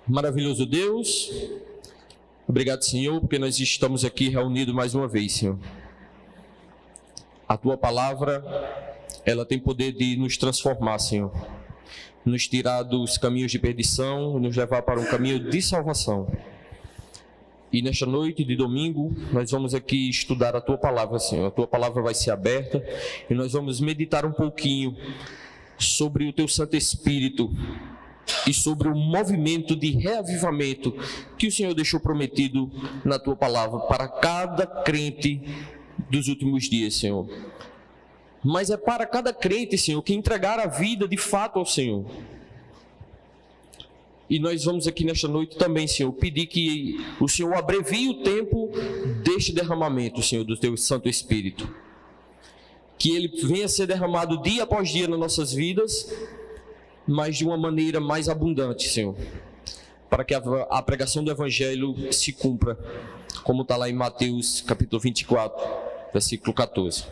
Maravilhoso Deus, obrigado, Senhor, porque nós estamos aqui reunidos mais uma vez, Senhor. A Tua palavra, ela tem poder de nos transformar, Senhor. Nos tirar dos caminhos de perdição, nos levar para um caminho de salvação. E nesta noite de domingo, nós vamos aqui estudar a Tua palavra, Senhor. A Tua palavra vai ser aberta e nós vamos meditar um pouquinho sobre o Teu Santo Espírito e sobre o movimento de reavivamento que o Senhor deixou prometido na Tua palavra para cada crente dos últimos dias, Senhor. Mas é para cada crente, Senhor, que entregar a vida de fato ao Senhor. E nós vamos aqui nesta noite também, Senhor, pedir que o Senhor abrevie o tempo deste derramamento, Senhor, do Teu Santo Espírito. Que ele venha a ser derramado dia após dia nas nossas vidas, mas de uma maneira mais abundante, Senhor, para que a pregação do Evangelho se cumpra, como está lá em Mateus capítulo 24, versículo 14.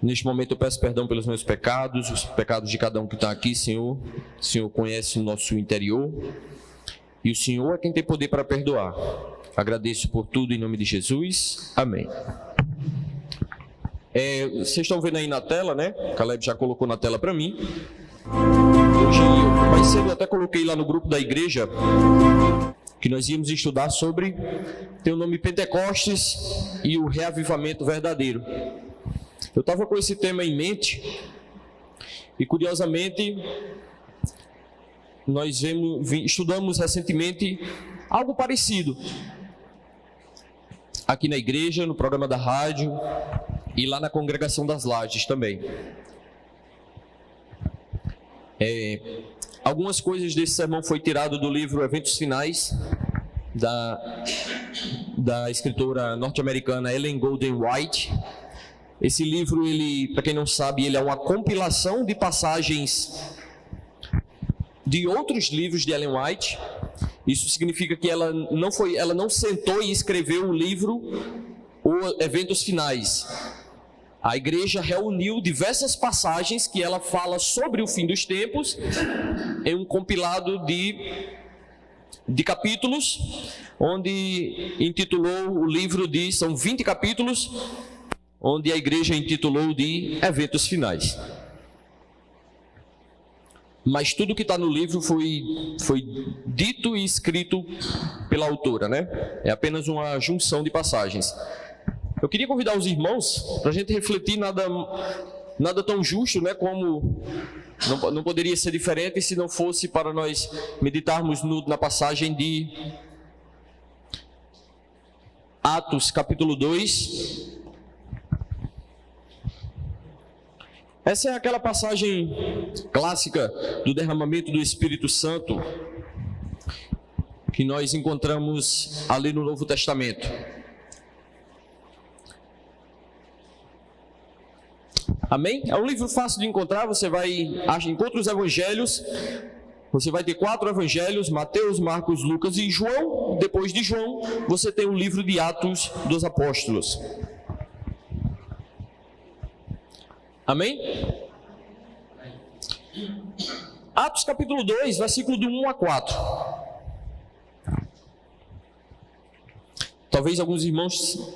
Neste momento eu peço perdão pelos meus pecados, os pecados de cada um que está aqui, Senhor. O Senhor conhece o nosso interior e o Senhor é quem tem poder para perdoar. Agradeço por tudo em nome de Jesus. Amém. Vocês estão vendo aí na tela, né? Caleb já colocou na tela para mim. Hoje, mais cedo, eu até coloquei lá no grupo da igreja que nós íamos estudar sobre tem o nome Pentecostes e o reavivamento verdadeiro. Eu estava com esse tema em mente e, curiosamente, nós estudamos recentemente algo parecido aqui na igreja, no programa da rádio e lá na Congregação das Lajes também. Algumas coisas desse sermão foi tirado do livro Eventos Finais, da escritora norte-americana Ellen Golden White. Esse livro, para quem não sabe, ele é uma compilação de passagens de outros livros de Ellen White. Isso significa que ela não sentou e escreveu o livro Eventos Finais. A igreja reuniu diversas passagens que ela fala sobre o fim dos tempos em um compilado de capítulos, onde intitulou o livro são 20 capítulos, onde a igreja intitulou de Eventos Finais. Mas tudo que está no livro foi dito e escrito pela autora, né? É apenas uma junção de passagens. Eu queria convidar os irmãos para a gente refletir nada tão justo, né? Como não poderia ser diferente se não fosse para nós meditarmos na passagem de Atos capítulo 2. Essa é aquela passagem clássica do derramamento do Espírito Santo que nós encontramos ali no Novo Testamento. Amém? É um livro fácil de encontrar, encontra os evangelhos, você vai ter 4 evangelhos, Mateus, Marcos, Lucas e João. Depois de João, você tem o livro de Atos dos Apóstolos. Amém? Atos capítulo 2, versículo do 1 a 4. Talvez alguns irmãos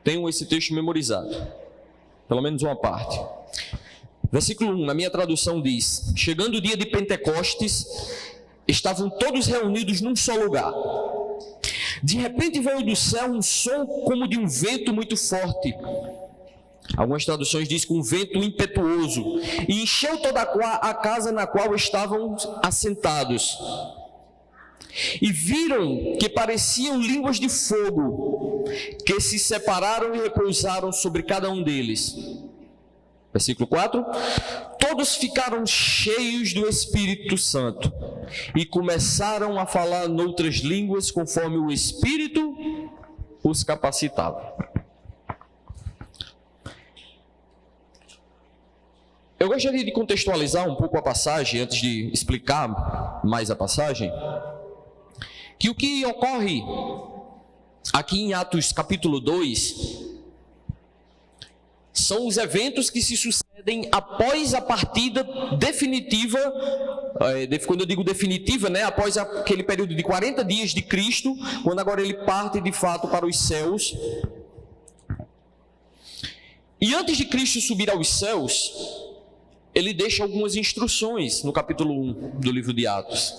tenham esse texto memorizado, pelo menos uma parte. Versículo 1, na minha tradução diz: chegando o dia de Pentecostes, estavam todos reunidos num só lugar. De repente veio do céu um som como de um vento muito forte. Algumas traduções dizem com um vento impetuoso, e encheu toda a casa na qual estavam assentados. E viram que pareciam línguas de fogo, que se separaram e repousaram sobre cada um deles. Versículo 4. Todos ficaram cheios do Espírito Santo e começaram a falar noutras línguas conforme o Espírito os capacitava. Eu gostaria de contextualizar um pouco a passagem, antes de explicar mais a passagem, que o que ocorre aqui em Atos capítulo 2 São os eventos que se sucedem após a partida definitiva, quando eu digo definitiva, né, após aquele período de 40 dias de Cristo, quando agora ele parte de fato para os céus. E antes de Cristo subir aos céus, ele deixa algumas instruções no capítulo 1 do livro de Atos.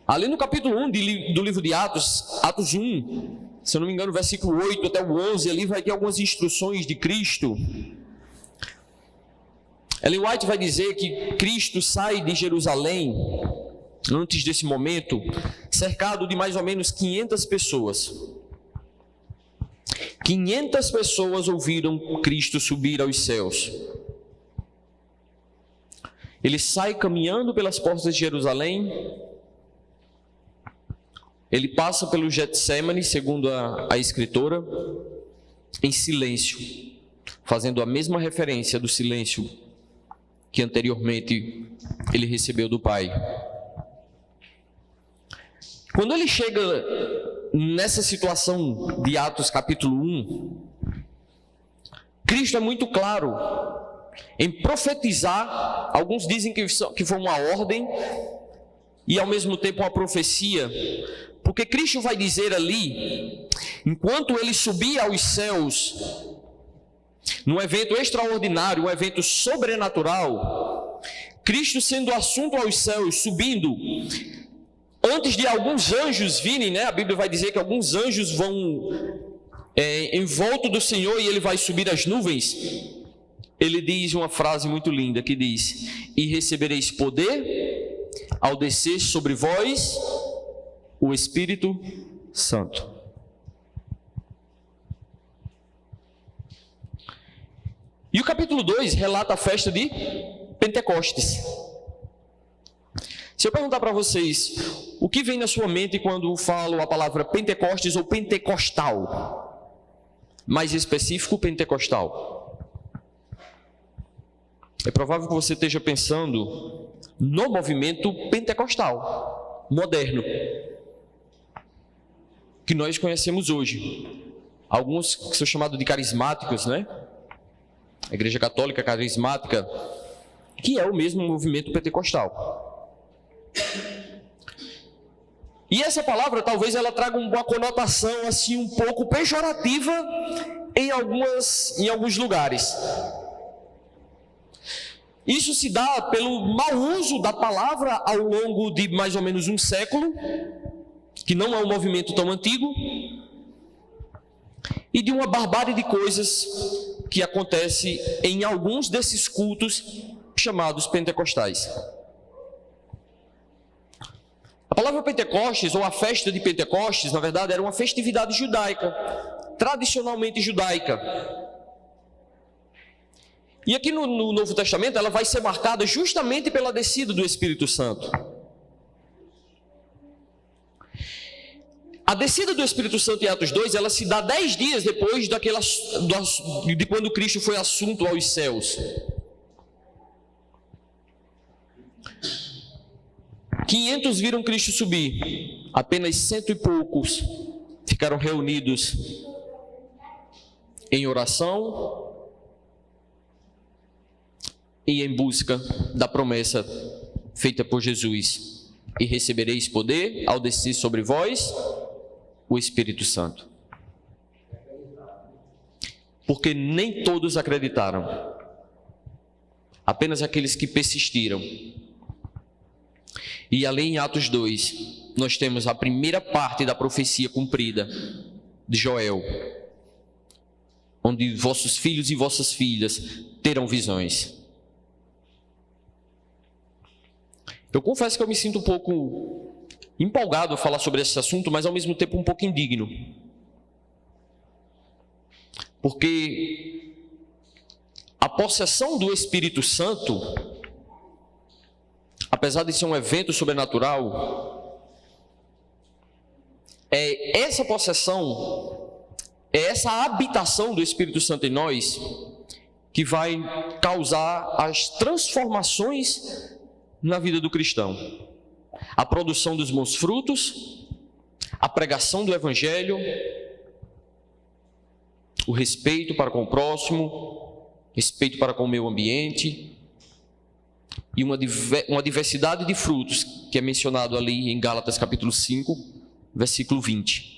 Ali no capítulo 1 do livro de Atos, Atos 1, se eu não me engano, versículo 8 até o 11, ali vai ter algumas instruções de Cristo. Ellen White vai dizer que Cristo sai de Jerusalém, antes desse momento, cercado de mais ou menos 500 pessoas. 500 pessoas ouviram Cristo subir aos céus. Ele sai caminhando pelas portas de Jerusalém. Ele passa pelo Getsemane, segundo a escritora, em silêncio, fazendo a mesma referência do silêncio que anteriormente ele recebeu do Pai. Quando ele chega nessa situação de Atos capítulo 1, Cristo é muito claro em profetizar. Alguns dizem que foi uma ordem e ao mesmo tempo uma profecia, porque Cristo vai dizer ali, enquanto ele subia aos céus, num evento extraordinário, um evento sobrenatural, Cristo sendo assunto aos céus, subindo, antes de alguns anjos virem, né? A Bíblia vai dizer que alguns anjos vão em volta do Senhor e ele vai subir as nuvens. Ele diz uma frase muito linda que diz: e recebereis poder ao descer sobre vós o Espírito Santo. E o capítulo 2 relata a festa de Pentecostes. Se eu perguntar para vocês, o que vem na sua mente quando falo a palavra Pentecostes ou pentecostal? Mais específico, pentecostal. É provável que você esteja pensando no movimento pentecostal, moderno, que nós conhecemos hoje. Alguns que são chamados de carismáticos, né? A Igreja Católica Carismática, que é o mesmo movimento pentecostal. E essa palavra, talvez ela traga uma conotação assim um pouco pejorativa em alguns lugares. Isso se dá pelo mau uso da palavra ao longo de mais ou menos um século, que não é um movimento tão antigo, e de uma barbárie de coisas que acontece em alguns desses cultos chamados pentecostais. A palavra Pentecostes, ou a festa de Pentecostes, na verdade, era uma festividade judaica, tradicionalmente judaica. E aqui no Novo Testamento, ela vai ser marcada justamente pela descida do Espírito Santo. A descida do Espírito Santo em Atos 2, ela se dá 10 dias depois de quando Cristo foi assunto aos céus. 500 viram Cristo subir, apenas 100 e poucos ficaram reunidos em oração e em busca da promessa feita por Jesus: e recebereis poder ao descer sobre vós o Espírito Santo. Porque nem todos acreditaram, apenas aqueles que persistiram. E ali em Atos 2, nós temos a primeira parte da profecia cumprida de Joel, onde vossos filhos e vossas filhas terão visões. Eu confesso que eu me sinto um pouco empolgado a falar sobre esse assunto, mas ao mesmo tempo um pouco indigno. Porque a possessão do Espírito Santo, apesar de ser um evento sobrenatural, é essa possessão, é essa habitação do Espírito Santo em nós que vai causar as transformações na vida do cristão. A produção dos bons frutos, a pregação do Evangelho, o respeito para com o próximo, respeito para com o meio ambiente e uma diversidade de frutos que é mencionado ali em Gálatas capítulo 5, versículo 20.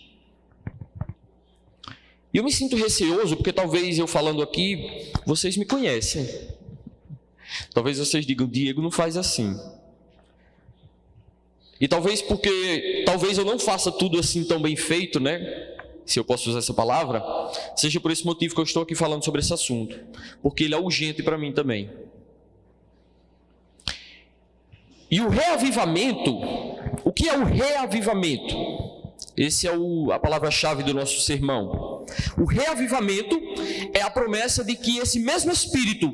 E eu me sinto receoso porque talvez eu falando aqui, vocês me conhecem. Talvez vocês digam, Diego não faz assim. E talvez eu não faça tudo assim tão bem feito, né? Se eu posso usar essa palavra, seja por esse motivo que eu estou aqui falando sobre esse assunto, porque ele é urgente para mim também. E o reavivamento, o que é o reavivamento? Essa é a palavra-chave do nosso sermão. O reavivamento é a promessa de que esse mesmo Espírito,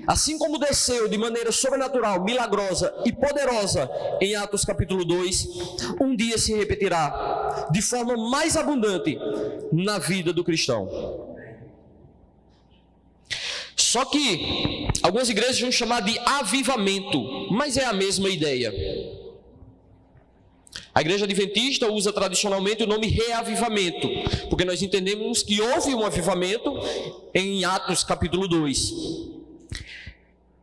assim como desceu de maneira sobrenatural, milagrosa e poderosa em Atos capítulo 2, um dia se repetirá de forma mais abundante na vida do cristão. Só que algumas igrejas vão chamar de avivamento, mas é a mesma ideia. A igreja adventista usa tradicionalmente o nome reavivamento, porque nós entendemos que houve um avivamento em Atos capítulo 2.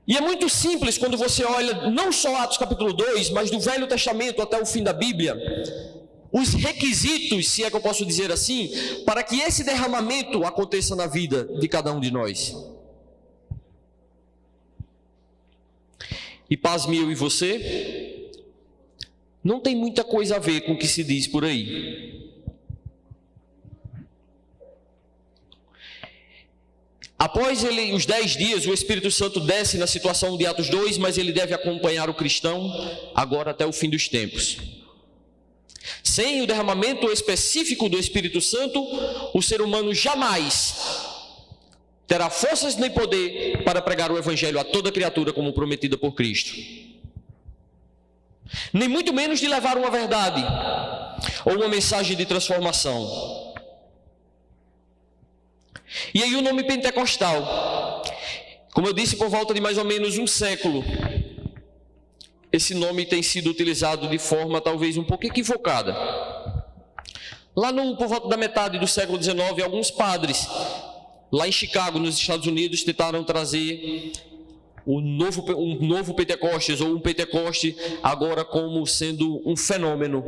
E é muito simples quando você olha não só Atos capítulo 2, mas do Velho Testamento até o fim da Bíblia, os requisitos, se é que eu posso dizer assim, para que esse derramamento aconteça na vida de cada um de nós. E pasme eu e você, não tem muita coisa a ver com o que se diz por aí. Após os 10 dias, o Espírito Santo desce na situação de Atos 2, mas ele deve acompanhar o cristão agora até o fim dos tempos. Sem o derramamento específico do Espírito Santo, o ser humano jamais terá forças nem poder para pregar o Evangelho a toda criatura como prometida por Cristo. Nem muito menos de levar uma verdade ou uma mensagem de transformação. E aí o nome pentecostal, como eu disse, por volta de mais ou menos um século, esse nome tem sido utilizado de forma talvez um pouco equivocada. Lá por volta da metade do século XIX, alguns padres, lá em Chicago, nos Estados Unidos, tentaram trazer um novo Pentecostes, ou um Pentecoste agora como sendo um fenômeno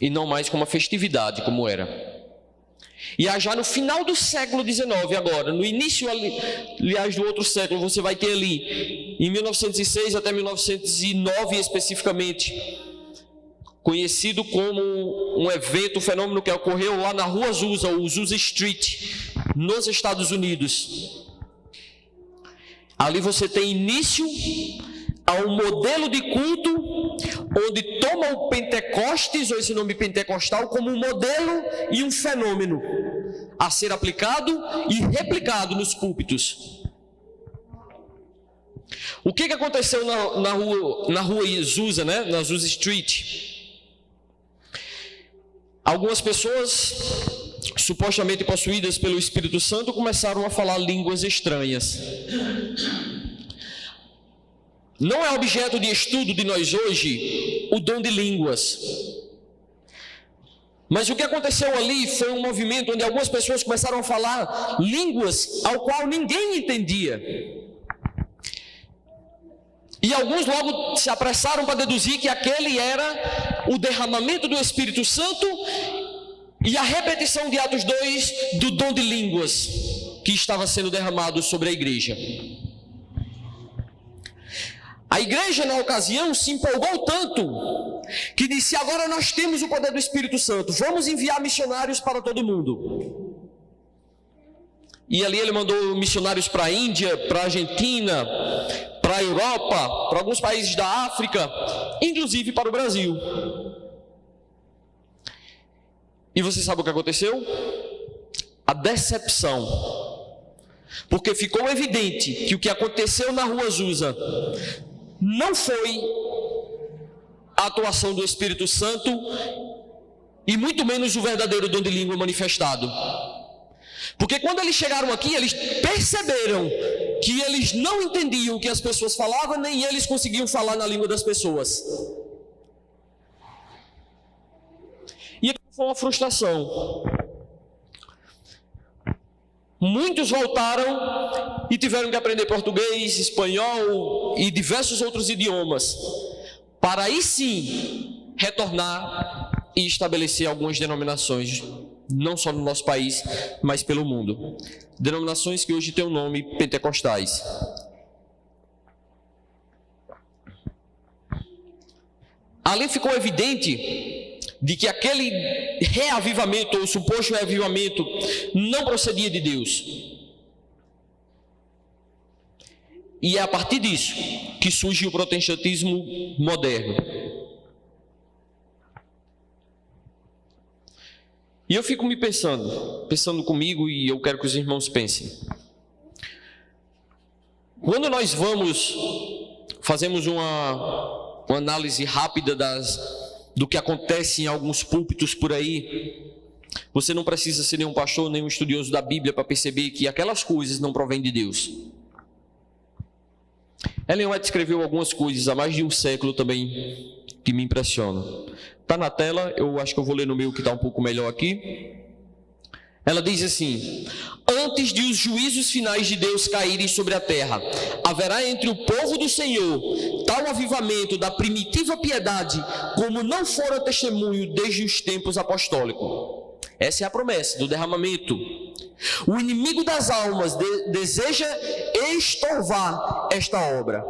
e não mais como uma festividade como era. E já no final do século XIX agora, no início aliás do outro século, você vai ter ali em 1906 até 1909 especificamente, conhecido como um evento, um fenômeno que ocorreu lá na Rua Azusa, ou Azusa Street, nos Estados Unidos. Ali você tem início a um modelo de culto onde toma o Pentecostes, ou esse nome pentecostal, como um modelo e um fenômeno a ser aplicado e replicado nos púlpitos. O que aconteceu na rua Azusa, né? Na Azusa Street? Algumas pessoas, supostamente possuídas pelo Espírito Santo, começaram a falar línguas estranhas. Não é objeto de estudo de nós hoje o dom de línguas. Mas o que aconteceu ali foi um movimento onde algumas pessoas começaram a falar línguas ao qual ninguém entendia. E alguns logo se apressaram para deduzir que aquele era o derramamento do Espírito Santo e a repetição de Atos 2 do dom de línguas que estava sendo derramado sobre a igreja. A igreja, na ocasião, se empolgou tanto que disse: agora nós temos o poder do Espírito Santo, vamos enviar missionários para todo mundo. E ali ele mandou missionários para a Índia, para a Argentina, para a Europa, para alguns países da África, inclusive para o Brasil. E você sabe o que aconteceu? A decepção. Porque ficou evidente que o que aconteceu na Rua Azusa não foi a atuação do Espírito Santo e muito menos o verdadeiro dom de língua manifestado. Porque quando eles chegaram aqui, eles perceberam que eles não entendiam o que as pessoas falavam, nem eles conseguiam falar na língua das pessoas. E foi uma frustração. muitos voltaram e tiveram que aprender português, espanhol e diversos outros idiomas, para aí sim retornar e estabelecer algumas denominações, não só no nosso país, mas pelo mundo. Denominações que hoje têm o nome pentecostais. Ali ficou evidente de que aquele reavivamento, ou suposto reavivamento, não procedia de Deus. E é a partir disso que surge o protestantismo moderno. E eu fico me pensando comigo, e eu quero que os irmãos pensem. Quando nós fazemos uma análise rápida do que acontece em alguns púlpitos por aí, você não precisa ser nenhum pastor, nenhum estudioso da Bíblia para perceber que aquelas coisas não provêm de Deus. Ellen White escreveu algumas coisas há mais de um século também que me impressionam. Está na tela, eu acho que eu vou ler no meu que está um pouco melhor aqui. Ela diz assim: antes de os juízos finais de Deus caírem sobre a terra, haverá entre o povo do Senhor tal avivamento da primitiva piedade, como não fora testemunho desde os tempos apostólicos. Essa é a promessa do derramamento. O inimigo das almas deseja estorvar esta obra,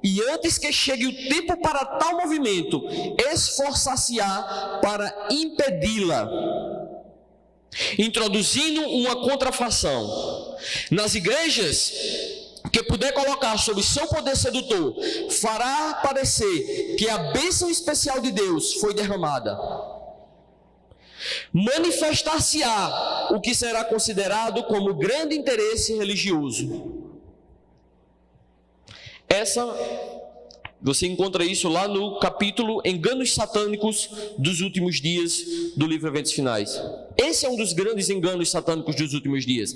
e antes que chegue o tempo para tal movimento, esforçar-se-á para impedi-la, introduzindo uma contrafação. Nas igrejas que puder colocar sob seu poder sedutor, fará parecer que a bênção especial de Deus foi derramada. Manifestar-se-á o que será considerado como grande interesse religioso. Você encontra isso lá no capítulo Enganos Satânicos dos Últimos Dias do livro Eventos Finais. Esse é um dos grandes enganos satânicos dos últimos dias.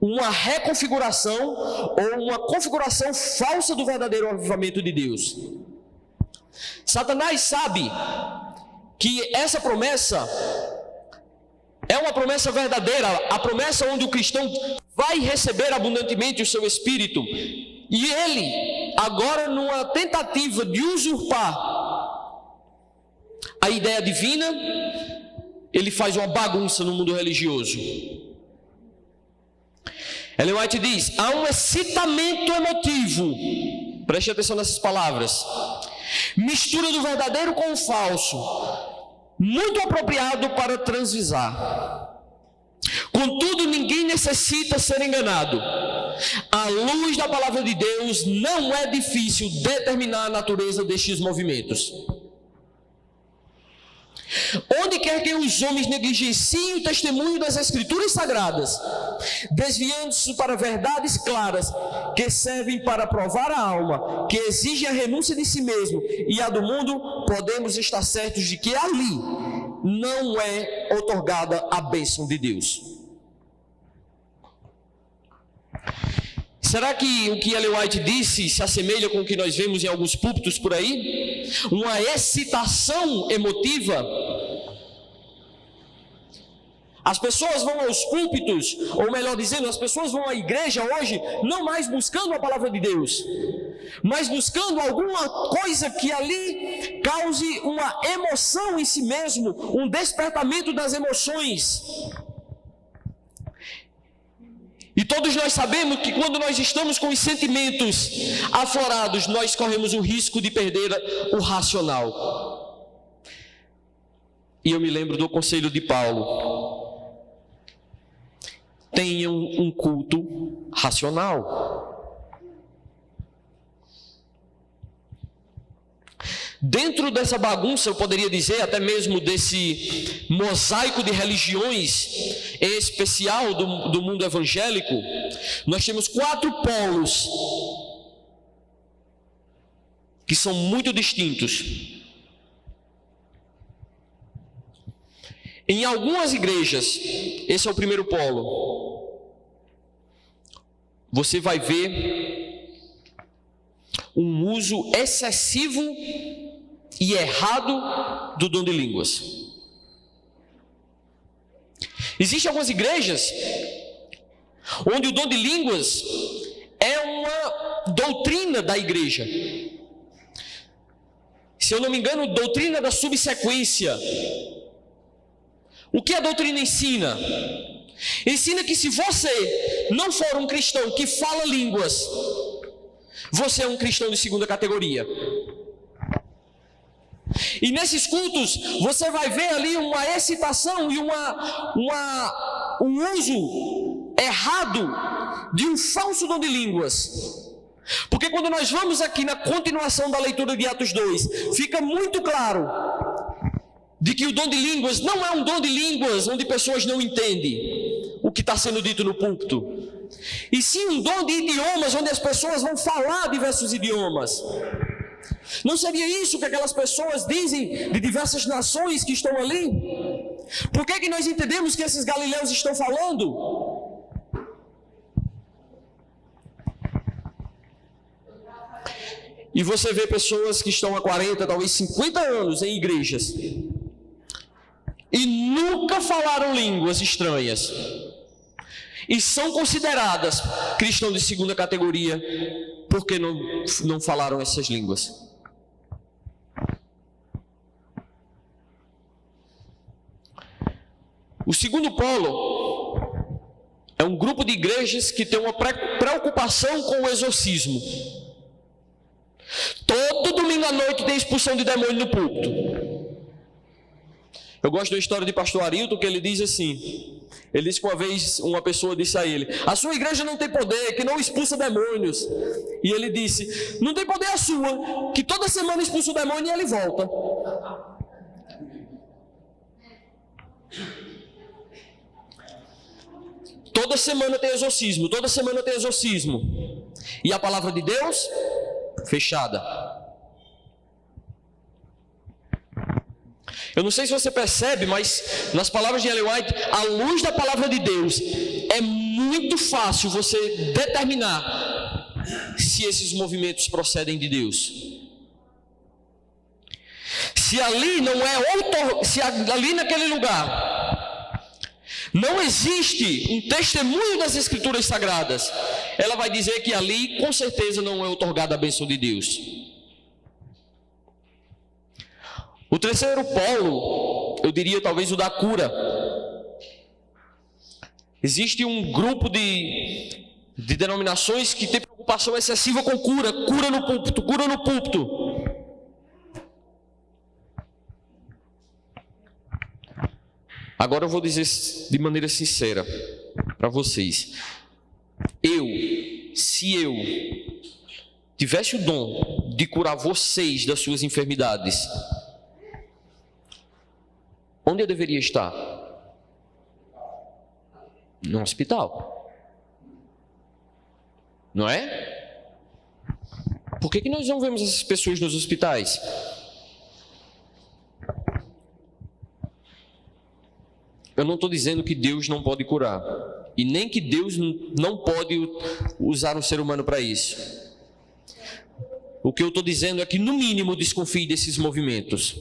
Uma reconfiguração ou uma configuração falsa do verdadeiro avivamento de Deus. Satanás sabe que essa promessa é uma promessa verdadeira, a promessa onde o cristão vai receber abundantemente o seu espírito. E ele, agora numa tentativa de usurpar a ideia divina, ele faz uma bagunça no mundo religioso. Ellen White diz: há um excitamento emotivo, preste atenção nessas palavras, mistura do verdadeiro com o falso, muito apropriado para transvisar. Contudo, ninguém necessita ser enganado. À luz da palavra de Deus, não é difícil determinar a natureza destes movimentos. Onde quer que os homens negligenciem o testemunho das Escrituras Sagradas, desviando-se para verdades claras que servem para provar a alma, que exigem a renúncia de si mesmo e a do mundo, podemos estar certos de que ali não é outorgada a bênção de Deus. Será que o que Ellen White disse se assemelha com o que nós vemos em alguns púlpitos por aí? Uma excitação emotiva? As pessoas vão aos púlpitos, ou melhor dizendo, as pessoas vão à igreja hoje, não mais buscando a palavra de Deus, mas buscando alguma coisa que ali cause uma emoção em si mesmo, um despertamento das emoções. E todos nós sabemos que quando nós estamos com os sentimentos aflorados, nós corremos o risco de perder o racional. E eu me lembro do conselho de Paulo: tenham um culto racional. Dentro dessa bagunça, eu poderia dizer, até mesmo desse mosaico de religiões, em especial do mundo evangélico, nós temos 4 polos que são muito distintos. Em algumas igrejas, esse é o primeiro polo, você vai ver um uso excessivo e errado do dom de línguas. Existem algumas igrejas onde o dom de línguas é uma doutrina da igreja. Se eu não me engano, doutrina da subsequência. O que a doutrina ensina? Ensina que se você não for um cristão que fala línguas, você é um cristão de segunda categoria. E nesses cultos, você vai ver ali uma excitação e um uso errado de um falso dom de línguas. Porque quando nós vamos aqui na continuação da leitura de Atos 2, fica muito claro de que o dom de línguas não é um dom de línguas onde pessoas não entendem o que está sendo dito no púlpito, e sim um dom de idiomas onde as pessoas vão falar diversos idiomas. Não seria isso que aquelas pessoas dizem de diversas nações que estão ali? Por que nós entendemos que esses galileus estão falando? E você vê pessoas que estão há 40, talvez 50 anos em igrejas e nunca falaram línguas estranhas e são consideradas cristãos de segunda categoria porque não falaram essas línguas. O segundo polo é um grupo de igrejas que tem uma preocupação com o exorcismo. Todo domingo à noite tem expulsão de demônio no púlpito. Eu gosto da história de pastor Arilton, que ele diz assim, ele disse que uma vez uma pessoa disse a ele: a sua igreja não tem poder, que não expulsa demônios. E ele disse: não tem poder a sua, que toda semana expulsa o demônio e ele volta. Toda semana tem exorcismo, toda semana tem exorcismo. E a palavra de Deus? Fechada. Eu não sei se você percebe, mas nas palavras de Ellen White, à luz da palavra de Deus, é muito fácil você determinar se esses movimentos procedem de Deus. Se ali não é se ali naquele lugar não existe um testemunho das Escrituras Sagradas, ela vai dizer que ali com certeza não é otorgada a bênção de Deus. O terceiro polo, eu diria talvez o da cura. Existe um grupo de denominações que tem preocupação excessiva com cura no púlpito, cura no púlpito. Agora eu vou dizer de maneira sincera para vocês. Se eu tivesse o dom de curar vocês das suas enfermidades, onde eu deveria estar? No hospital. Não é? Por que nós não vemos essas pessoas nos hospitais? Eu não estou dizendo que Deus não pode curar, e nem que Deus não pode usar um ser humano para isso. O que eu estou dizendo é que, no mínimo, desconfie desses movimentos,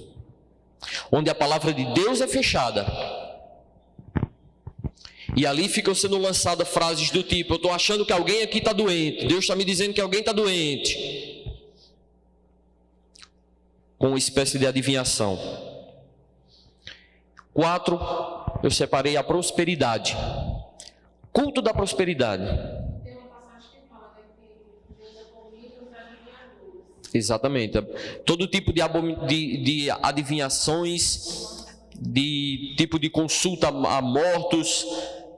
onde a palavra de Deus é fechada, e ali ficam sendo lançadas frases do tipo: eu estou achando que alguém aqui está doente, Deus está me dizendo que alguém está doente, com uma espécie de adivinhação. 4, eu separei a prosperidade. Culto da prosperidade. Tem uma passagem que fala que Deus é comigo os adivinhadores. Exatamente. Todo tipo de adivinhações, de tipo de consulta a mortos,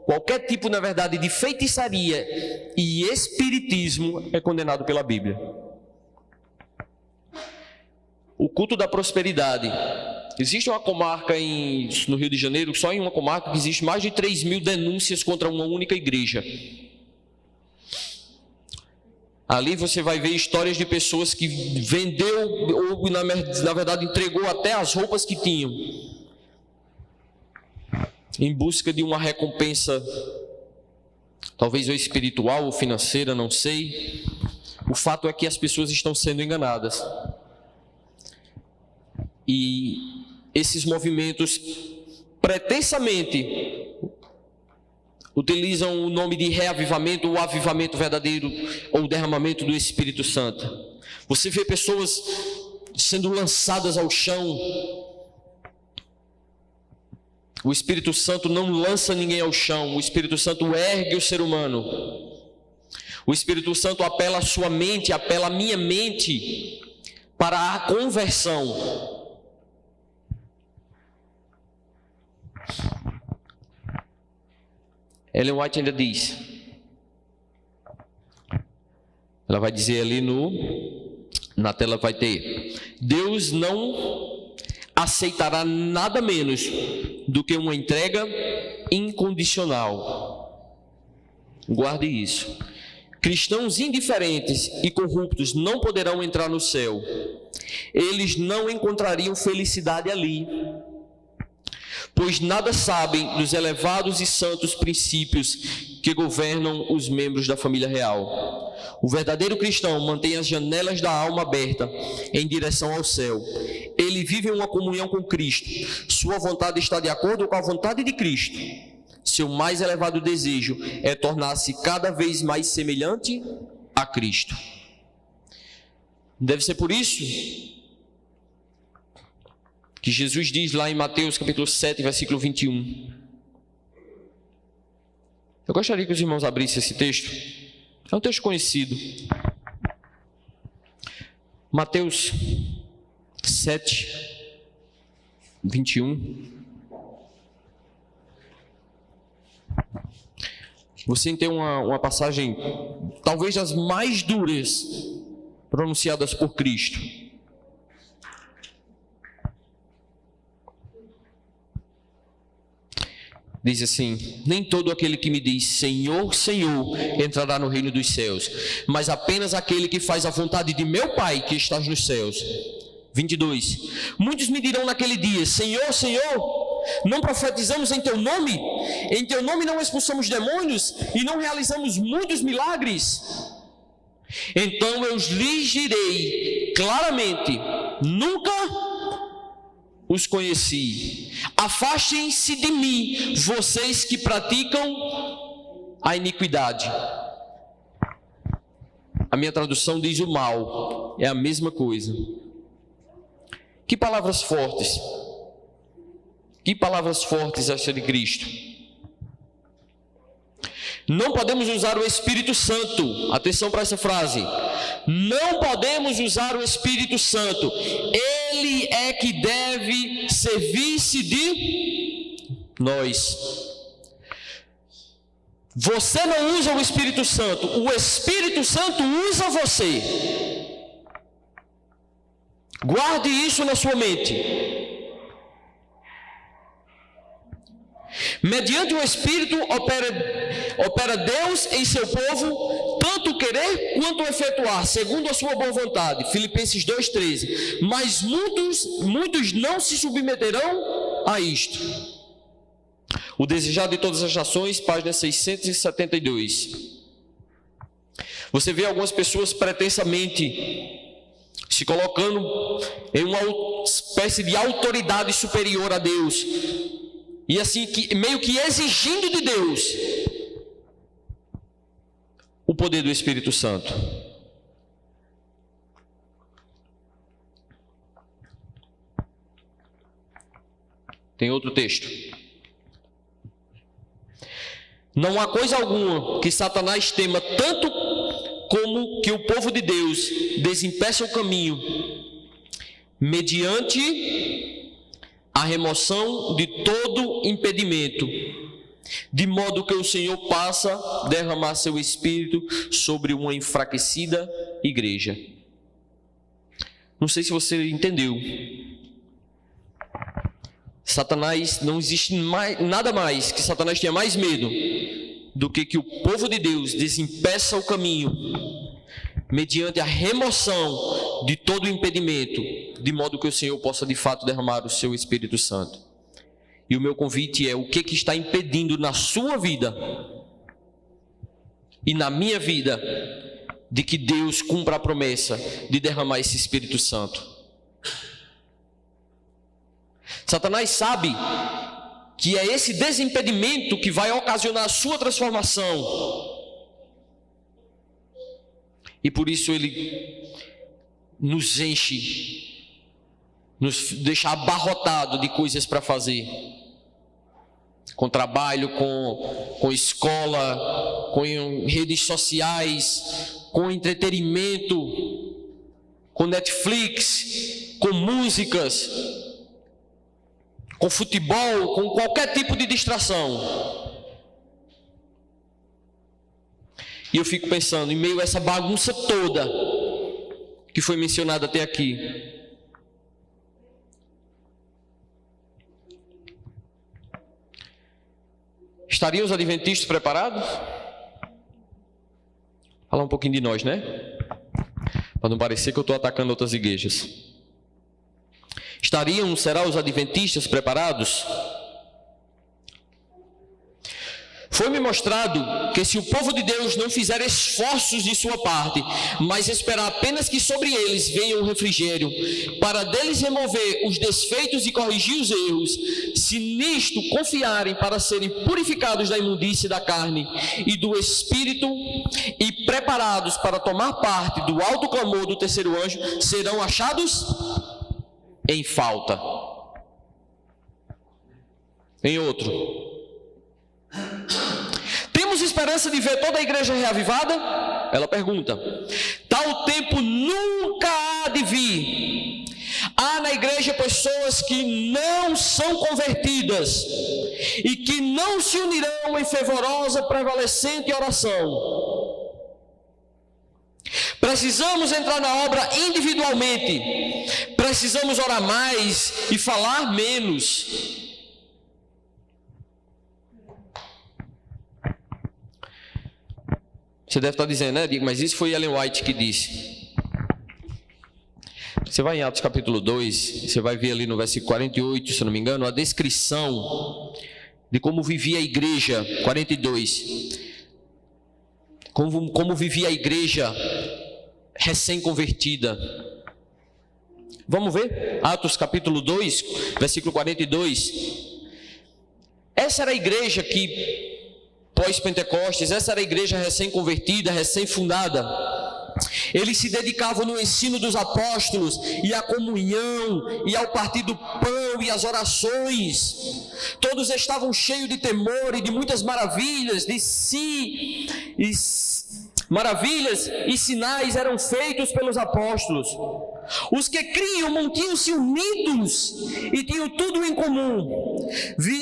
qualquer tipo, na verdade, de feitiçaria e espiritismo é condenado pela Bíblia. O culto da prosperidade. Existe uma comarca no Rio de Janeiro, só em uma comarca, que existe mais de 3.000 denúncias contra uma única igreja. Ali você vai ver histórias de pessoas que vendeu, ou na verdade entregou até as roupas que tinham, em busca de uma recompensa, talvez ou espiritual ou financeira, não sei. O fato é que as pessoas estão sendo enganadas. E esses movimentos pretensamente utilizam o nome de reavivamento, ou avivamento verdadeiro, ou derramamento do Espírito Santo. Você vê pessoas sendo lançadas ao chão. O Espírito Santo não lança ninguém ao chão, o Espírito Santo ergue o ser humano. O Espírito Santo apela a sua mente, apela a minha mente para a conversão. Ellen White ainda diz, ela vai dizer ali na tela vai ter: Deus não aceitará nada menos do que uma entrega incondicional. Guarde isso. Cristãos indiferentes e corruptos não poderão entrar no céu. Eles não encontrariam felicidade ali, pois nada sabem dos elevados e santos princípios que governam os membros da família real. O verdadeiro cristão mantém as janelas da alma abertas em direção ao céu. Ele vive uma comunhão com Cristo. Sua vontade está de acordo com a vontade de Cristo. Seu mais elevado desejo é tornar-se cada vez mais semelhante a Cristo. Deve ser por isso que Jesus diz lá em Mateus capítulo 7, versículo 21. Eu gostaria que os irmãos abrissem esse texto. É um texto conhecido. Mateus 7, 21. Você tem uma passagem, talvez das mais duras, pronunciadas por Cristo. Diz assim: nem todo aquele que me diz Senhor, Senhor entrará no reino dos céus, mas apenas aquele que faz a vontade de meu Pai que está nos céus. 22. Muitos me dirão naquele dia: Senhor, Senhor, não profetizamos em teu nome? Em teu nome não expulsamos demônios e não realizamos muitos milagres? Então eu lhes direi claramente: nunca os conheci. Afastem-se de mim, vocês que praticam a iniquidade. A minha tradução diz o mal. É a mesma coisa. Que palavras fortes. Que palavras fortes essa de Cristo. Não podemos usar o Espírito Santo. Atenção para essa frase. Não podemos usar o Espírito Santo. Ele é que deve servir-se de nós. Você não usa o Espírito Santo. O Espírito Santo usa você. Guarde isso na sua mente. Mediante o Espírito opera Deus em seu povo, tanto querer quanto efetuar, segundo a sua boa vontade. Filipenses 2,13. Mas muitos não se submeterão a isto. O desejado de todas as nações, página 672. Você vê algumas pessoas pretensamente se colocando em uma espécie de autoridade superior a Deus, e assim, meio que exigindo de Deus o poder do Espírito Santo. Tem outro texto. Não há coisa alguma que Satanás tema tanto como que o povo de Deus desempeça o caminho mediante a remoção de todo impedimento, de modo que o Senhor passa a derramar seu Espírito sobre uma enfraquecida igreja. Não sei se você entendeu. Satanás, não existe nada mais que Satanás tenha mais medo do que o povo de Deus desempeça o caminho mediante a remoção de todo o impedimento, de modo que o Senhor possa de fato derramar o seu Espírito Santo. E o meu convite é: o que está impedindo na sua vida e na minha vida de que Deus cumpra a promessa de derramar esse Espírito Santo? Satanás sabe que é esse desimpedimento que vai ocasionar a sua transformação. E por isso Ele nos enche, nos deixa abarrotado de coisas para fazer. Com trabalho, com escola, com redes sociais, com entretenimento, com Netflix, com músicas, com futebol, com qualquer tipo de distração. E eu fico pensando, em meio a essa bagunça toda que foi mencionada até aqui, estariam os adventistas preparados? Falar um pouquinho de nós, né? Para não parecer que eu estou atacando outras igrejas. Será os adventistas preparados? Foi-me mostrado que se o povo de Deus não fizer esforços de sua parte, mas esperar apenas que sobre eles venha um refrigério, para deles remover os desfeitos e corrigir os erros, se nisto confiarem para serem purificados da imundície da carne e do espírito e preparados para tomar parte do alto clamor do terceiro anjo, serão achados em falta. Em outro, temos esperança de ver toda a igreja reavivada? Ela pergunta. Tal tempo nunca há de vir. Há na igreja pessoas que não são convertidas e que não se unirão em fervorosa, prevalecente oração. Precisamos entrar na obra individualmente. Precisamos orar mais e falar menos. Você deve estar dizendo, né, Diego, mas isso foi Ellen White que disse. Você vai em Atos capítulo 2, você vai ver ali no versículo 48, se não me engano, a descrição de como vivia a igreja, 42. Como vivia a igreja recém-convertida. Vamos ver? Atos capítulo 2, versículo 42. Essa era a igreja que pós-Pentecostes, essa era a igreja recém-convertida, recém-fundada. Eles se dedicavam no ensino dos apóstolos, e à comunhão, e ao partir do pão, e às orações. Todos estavam cheios de temor e de muitas maravilhas, maravilhas e sinais eram feitos pelos apóstolos. Os que criam mantinham-se unidos e tinham tudo em comum,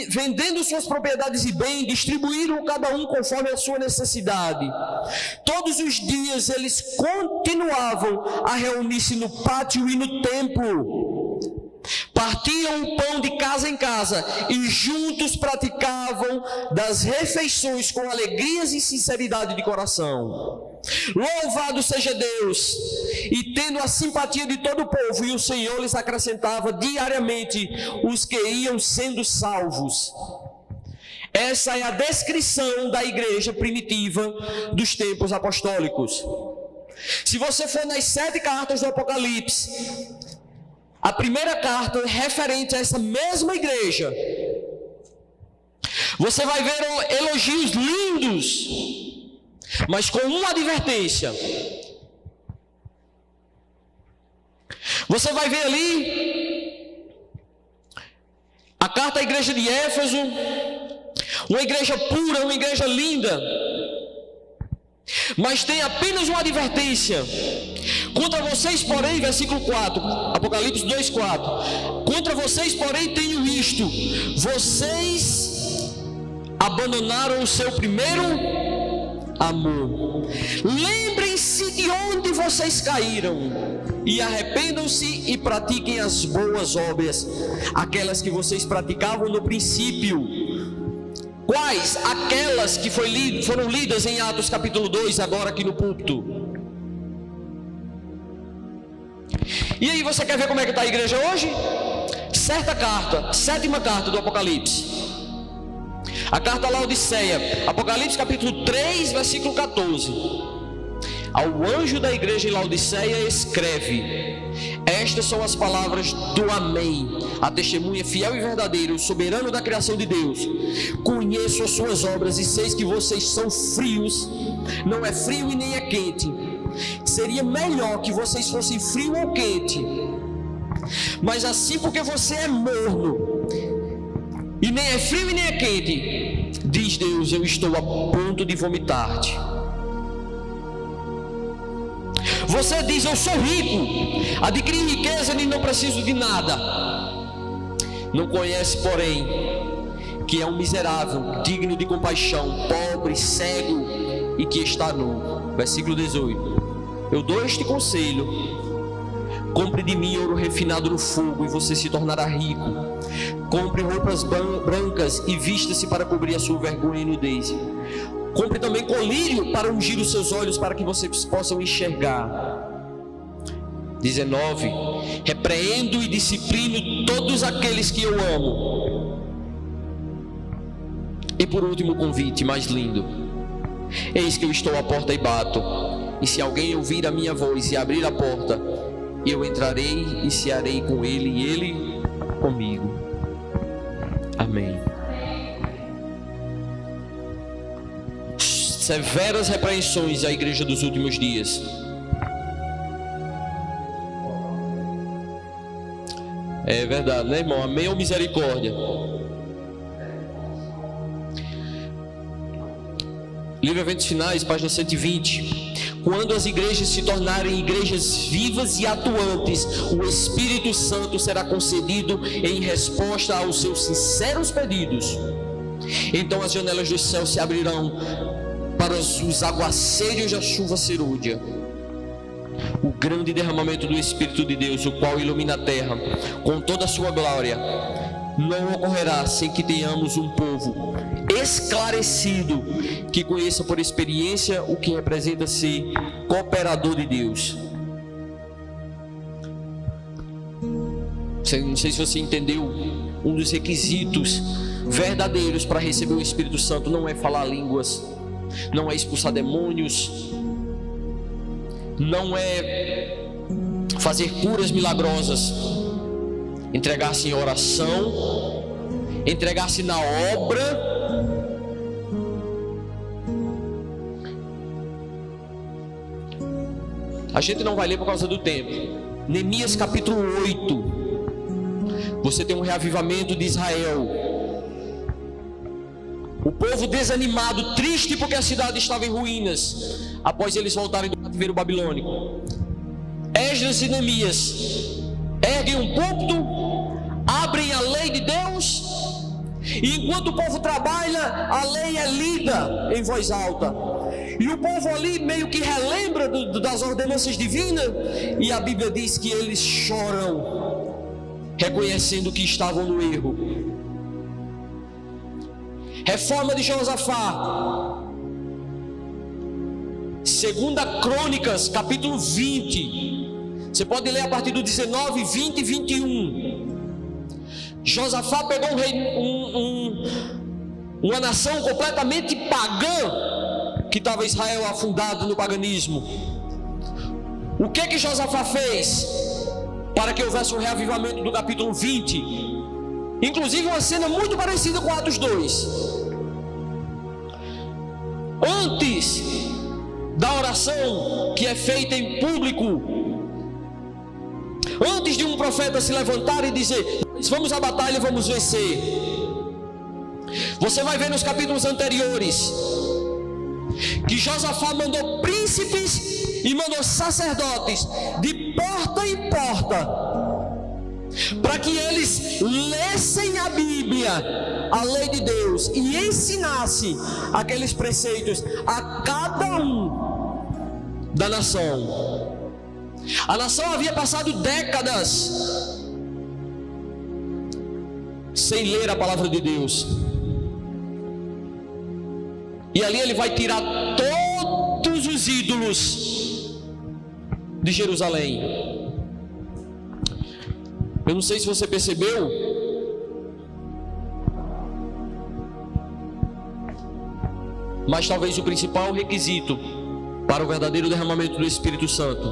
vendendo suas propriedades e bens, distribuíram cada um conforme a sua necessidade. Todos os dias eles continuavam a reunir-se no pátio e no templo. Partiam o pão de casa em casa e juntos praticavam das refeições com alegrias e sinceridade de coração. Louvado seja Deus! E tendo a simpatia de todo o povo, e o Senhor lhes acrescentava diariamente os que iam sendo salvos. Essa é a descrição da igreja primitiva dos tempos apostólicos. Se você for nas 7 cartas do Apocalipse, a primeira carta é referente a essa mesma igreja. Você vai ver elogios lindos, mas com uma advertência. Você vai ver ali a carta à igreja de Éfeso, uma igreja pura, uma igreja linda, mas tem apenas uma advertência. Contra vocês, porém, versículo 4, Apocalipse 2:4. Contra vocês, porém, tenho isto: vocês abandonaram o seu primeiro amor. Lembrem-se de onde vocês caíram e arrependam-se e pratiquem as boas obras, aquelas que vocês praticavam no princípio. Quais? Aquelas que foram lidas em Atos capítulo 2, agora aqui no púlpito. E aí, você quer ver como é que está a igreja hoje? Certa carta, 7ª carta do Apocalipse, a carta a Laodiceia, Apocalipse capítulo 3, versículo 14. Ao anjo da igreja em Laodiceia escreve: estas são as palavras do Amém, a testemunha fiel e verdadeira, o soberano da criação de Deus. Conheço as suas obras e sei que vocês são frios, não é frio e nem é quente. Seria melhor que vocês fossem frio ou quente, mas assim, porque você é morno e nem é frio e nem é quente, diz Deus, eu estou a ponto de vomitar-te. Você diz: eu sou rico, adquiri riqueza e não preciso de nada. Não conhece, porém, que é um miserável, digno de compaixão, pobre, cego e que está nu. Versículo 18. Eu dou este conselho: compre de mim ouro refinado no fogo e você se tornará rico. Compre roupas brancas e vista-se para cobrir a sua vergonha e nudez. Compre também colírio para ungir os seus olhos, para que vocês possam enxergar. 19. Repreendo e disciplino todos aqueles que eu amo. E por último, o convite mais lindo: eis que eu estou à porta e bato, e se alguém ouvir a minha voz e abrir a porta, eu entrarei e cearei com ele e ele comigo. Amém. Severas repreensões à igreja dos últimos dias. É verdade, né, irmão? Amém ou misericórdia? Livro Eventos Finais, página 120. Quando as igrejas se tornarem igrejas vivas e atuantes, o Espírito Santo será concedido em resposta aos seus sinceros pedidos. Então as janelas do céu se abrirão para os aguaceiros da chuva serúdia. O grande derramamento do Espírito de Deus, o qual ilumina a terra com toda a sua glória, não ocorrerá sem que tenhamos um povo esclarecido, que conheça por experiência o que representa ser cooperador de Deus. Não sei se você entendeu. Um dos requisitos verdadeiros para receber o Espírito Santo não é falar línguas, não é expulsar demônios, não é fazer curas milagrosas. Entregar-se em oração, entregar-se na obra. A gente não vai ler por causa do tempo. Neemias capítulo 8. Você tem um reavivamento de Israel. O povo desanimado, triste porque a cidade estava em ruínas, após eles voltarem do cativeiro babilônico. Esdras e Neemias erguem um púlpito, abrem a lei de Deus, e enquanto o povo trabalha, a lei é lida em voz alta, e o povo ali meio que relembra das ordenanças divinas, e a Bíblia diz que eles choram, reconhecendo que estavam no erro. Reforma de Josafá, 2 Crônicas capítulo 20. Você pode ler a partir do 19, 20 e 21. Josafá pegou uma nação completamente pagã, que estava Israel afundado no paganismo. O que Josafá fez para que houvesse um reavivamento do capítulo 20? Inclusive uma cena muito parecida com Atos 2. Antes da oração que é feita em público, antes de um profeta se levantar e dizer: vamos à batalha e vamos vencer, você vai ver nos capítulos anteriores que Josafá mandou príncipes e mandou sacerdotes de porta em porta, para que eles lessem a Bíblia, a lei de Deus, e ensinassem aqueles preceitos a cada um da nação. A nação havia passado décadas sem ler a palavra de Deus, e ali ele vai tirar todos os ídolos de Jerusalém. Eu não sei se você percebeu, mas talvez o principal requisito para o verdadeiro derramamento do Espírito Santo,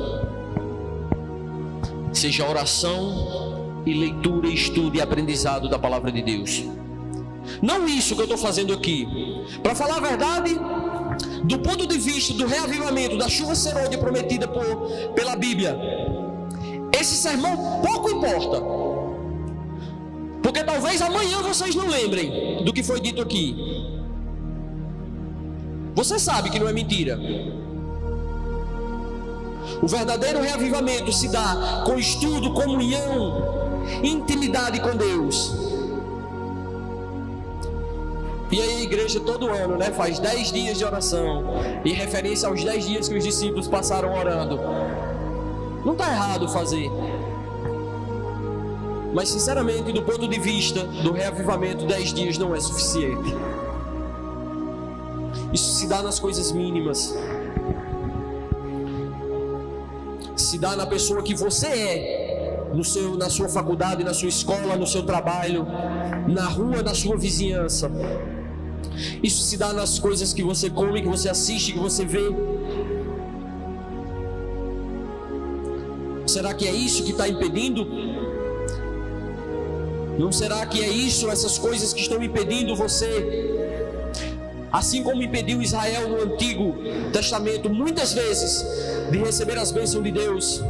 seja oração e leitura, estudo e aprendizado da palavra de Deus. Não isso que eu estou fazendo aqui. Para falar a verdade, do ponto de vista do reavivamento, da chuva serôdia prometida pela Bíblia, esse sermão pouco importa, porque talvez amanhã vocês não lembrem do que foi dito aqui. Você sabe que não é mentira. O verdadeiro reavivamento se dá com estudo, comunhão, intimidade com Deus. E aí a igreja todo ano, faz 10 dias de oração, em referência aos 10 dias que os discípulos passaram orando. Não está errado fazer. Mas sinceramente, do ponto de vista do reavivamento, 10 dias não é suficiente. Isso se dá nas coisas mínimas. Se dá na pessoa que você é, na sua faculdade, na sua escola, no seu trabalho, na rua, na sua vizinhança. Isso se dá nas coisas que você come, que você assiste, que você vê. Será que é isso que está impedindo? Não será que é isso, essas coisas que estão impedindo você? Assim como impediu Israel no Antigo Testamento, muitas vezes, de receber as bênçãos de Deus.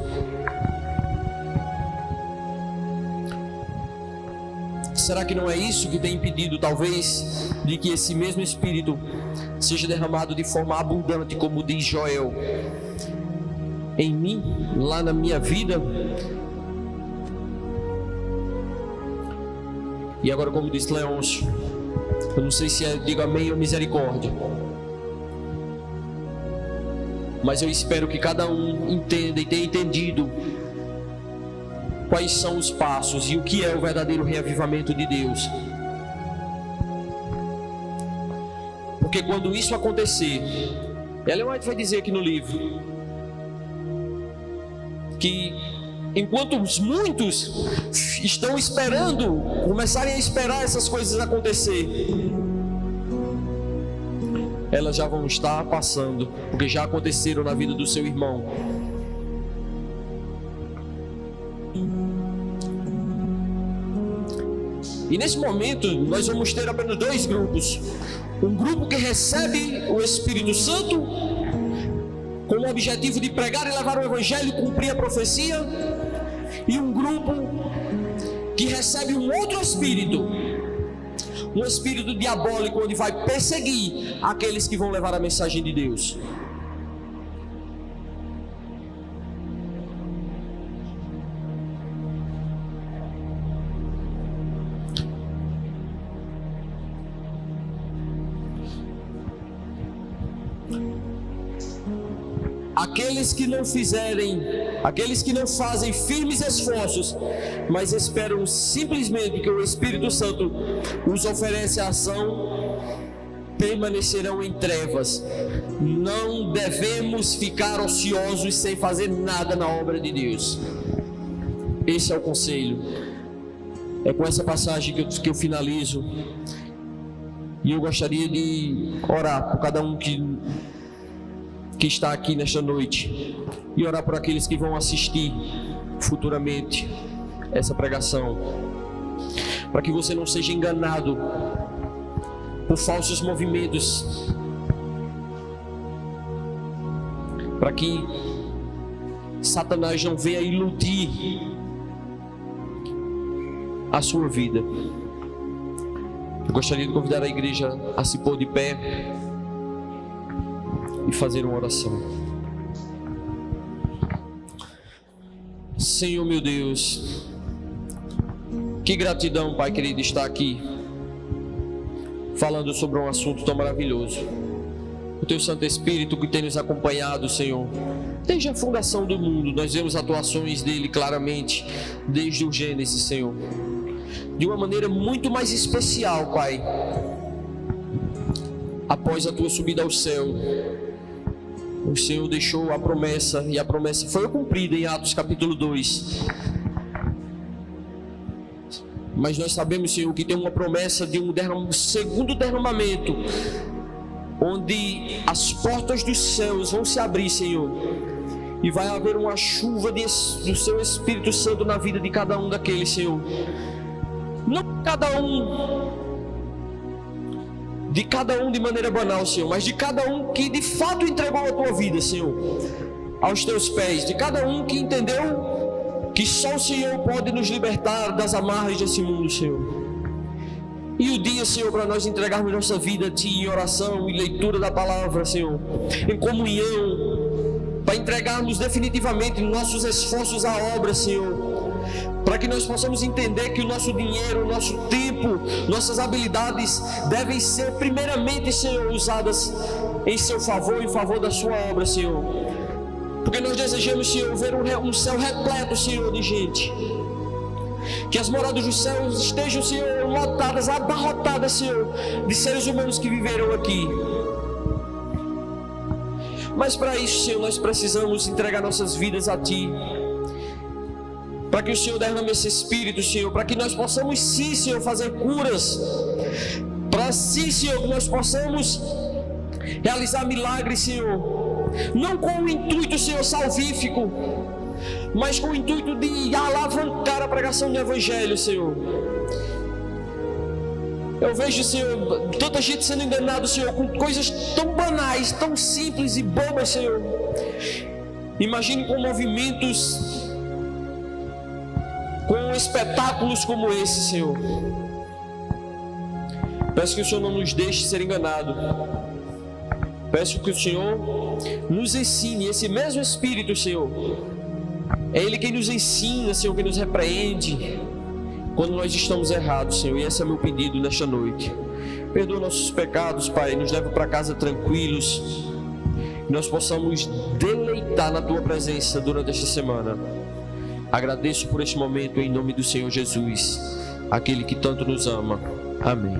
Será que não é isso que tem impedido, talvez, de que esse mesmo Espírito seja derramado de forma abundante, como diz Joel, em mim, lá na minha vida? E agora, como disse Leôncio, eu não sei se digo amém ou misericórdia, mas eu espero que cada um entenda e tenha entendido quais são os passos e o que é o verdadeiro reavivamento de Deus. Porque quando isso acontecer, Ellen White vai dizer aqui no livro que enquanto muitos estão esperando, começarem a esperar essas coisas acontecer, elas já vão estar passando, porque já aconteceram na vida do seu irmão. E nesse momento nós vamos ter apenas 2 grupos. Um grupo que recebe o Espírito Santo com o objetivo de pregar e levar o Evangelho e cumprir a profecia, e um grupo que recebe um outro espírito, um espírito diabólico, onde vai perseguir aqueles que vão levar a mensagem de Deus. Aqueles que não fazem firmes esforços, mas esperam simplesmente que o Espírito Santo os oferece a ação, permanecerão em trevas. Não devemos ficar ociosos sem fazer nada na obra de Deus. Esse é o conselho. É com essa passagem que eu finalizo. E eu gostaria de orar por cada um que está aqui nesta noite, e orar por aqueles que vão assistir futuramente essa pregação, para que você não seja enganado por falsos movimentos, para que Satanás não venha iludir a sua vida. Eu gostaria de convidar a igreja a se pôr de pé e fazer uma oração. Senhor meu Deus, que gratidão, Pai querido, estar aqui falando sobre um assunto tão maravilhoso. O Teu Santo Espírito que tem nos acompanhado, Senhor, desde a fundação do mundo. Nós vemos atuações dele claramente desde o Gênesis, Senhor, de uma maneira muito mais especial, Pai, após a Tua subida ao céu. O Senhor deixou a promessa, e a promessa foi cumprida em Atos capítulo 2. Mas nós sabemos, Senhor, que tem uma promessa de um segundo derramamento onde as portas dos céus vão se abrir, Senhor, e vai haver uma chuva do Seu Espírito Santo na vida de cada um daqueles, Senhor. Não de cada um de maneira banal, Senhor, mas de cada um que de fato entregou a Tua vida, Senhor, aos Teus pés, de cada um que entendeu que só o Senhor pode nos libertar das amarras desse mundo, Senhor. E o dia, Senhor, para nós entregarmos nossa vida a Ti em oração e leitura da palavra, Senhor, em comunhão, para entregarmos definitivamente nossos esforços à obra, Senhor, para que nós possamos entender que o nosso dinheiro, o nosso tempo, nossas habilidades devem ser primeiramente, Senhor, usadas em Seu favor, em favor da Sua obra, Senhor, porque nós desejamos, Senhor, ver um céu repleto, Senhor, de gente. Que as moradas dos céus estejam, Senhor, lotadas, abarrotadas, Senhor, de seres humanos que viverão aqui. Mas para isso, Senhor, nós precisamos entregar nossas vidas a Ti, para que o Senhor derrame esse Espírito, Senhor, para que nós possamos sim, Senhor, fazer curas, para sim, Senhor, que nós possamos realizar milagres, Senhor, não com o intuito, Senhor, salvífico, mas com o intuito de alavancar a pregação do Evangelho, Senhor. Eu vejo, Senhor, tanta gente sendo enganada, Senhor, com coisas tão banais, tão simples e bobas, Senhor. Imagine com movimentos, com espetáculos como esse, Senhor. Peço que o Senhor não nos deixe ser enganado. Peço que o Senhor nos ensine, esse mesmo Espírito, Senhor, é Ele quem nos ensina, Senhor, quem nos repreende quando nós estamos errados, Senhor. E esse é o meu pedido nesta noite. Perdoa nossos pecados, Pai, nos leva para casa tranquilos, que nós possamos deleitar na Tua presença durante esta semana. Agradeço por este momento em nome do Senhor Jesus, aquele que tanto nos ama. Amém.